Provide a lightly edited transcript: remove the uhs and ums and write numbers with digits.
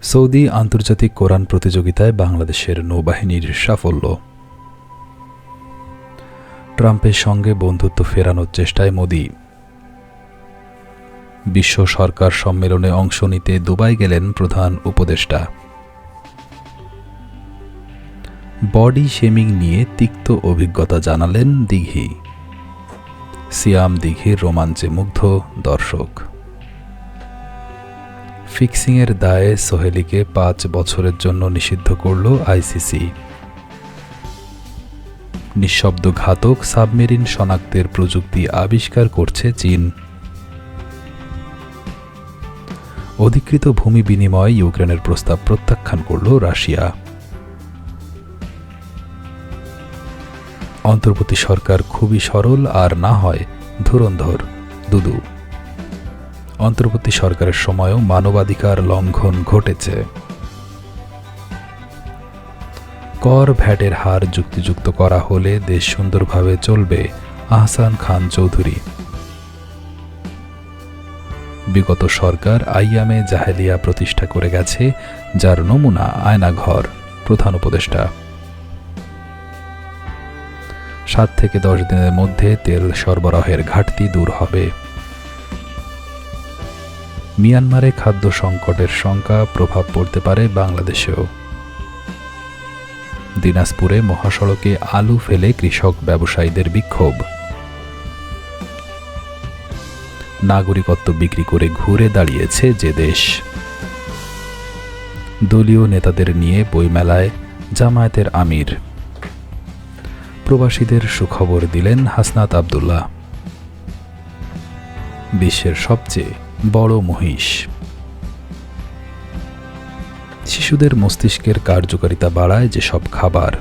Saudi আন্তর্জাতিক কোরআন প্রতিযোগিতায় বাংলাদেশের নৌবাহিনীর সাফল্য। ট্রাম্পের সঙ্গে বন্ধুত্ব ফেরানোর চেষ্টায় মোদি। বিশ্ব সরকার সম্মেলনে অংশ নিতে দুবাই গেলেন প্রধান উপদেষ্টা। বডি শেমিং নিয়ে তিক্ত অভিজ্ঞতা জানালেন দিঘি। সিয়াম দিঘির রোমাঞ্চে মুগ্ধ দর্শক। ফিক্সিংয়ের দায়ে সোহেলিকে 5 বছরের জন্য নিষিদ্ধ করল আইসিসি। নিঃশব্দ ঘাতক সাবমেরিন শনাক্তের প্রযুক্তি আবিষ্কার করছে চীন। অধিকৃত ভূমি বিনিময়ে ইউক্রেনের প্রস্তাব প্রত্যাখ্যান করল রাশিয়া। অন্তর্বর্তী সরকার খুবই সরল, আর না হয় ধুরন্ধর দুদু। অন্তর্বর্তী সরকারের সময়ও মানবাধিকার লঙ্ঘন ঘটেছে। কর ভ্যাটের হার যুক্তিযুক্ত করা হলে দেশ সুন্দরভাবে চলবে, আহসান খান চৌধুরী। বিগত সরকার আইয়ামে জাহেলিয়া প্রতিষ্ঠা করে গেছে, যার নমুনা আয়নাঘর, প্রধান উপদেষ্টা। 7 থেকে 10 দিনের মধ্যে তেল সরবরাহের ঘাটতি দূর হবে। মিয়ানমারে খাদ্য সংকটের শঙ্কা, প্রভাব পড়তে পারে বাংলাদেশেও। দিনাজপুরে মহাসড়কে আলু ফেলে কৃষক ব্যবসায়ীদের বিক্ষোভ। নাগরিকত্ব বিক্রি করে ঘুরে দাঁড়িয়েছে যে দেশ। দলীয় নেতাদের নিয়ে বইমেলায় জামায়াতের আমির। প্রবাসীদের সুখবর দিলেন হাসনাত আব্দুল্লাহ। বিশ্বের সবচেয়ে বড় মহিষ। শিশুদের মস্তিষ্কের কার্যকারিতা বাড়ায় যেসব খাবার,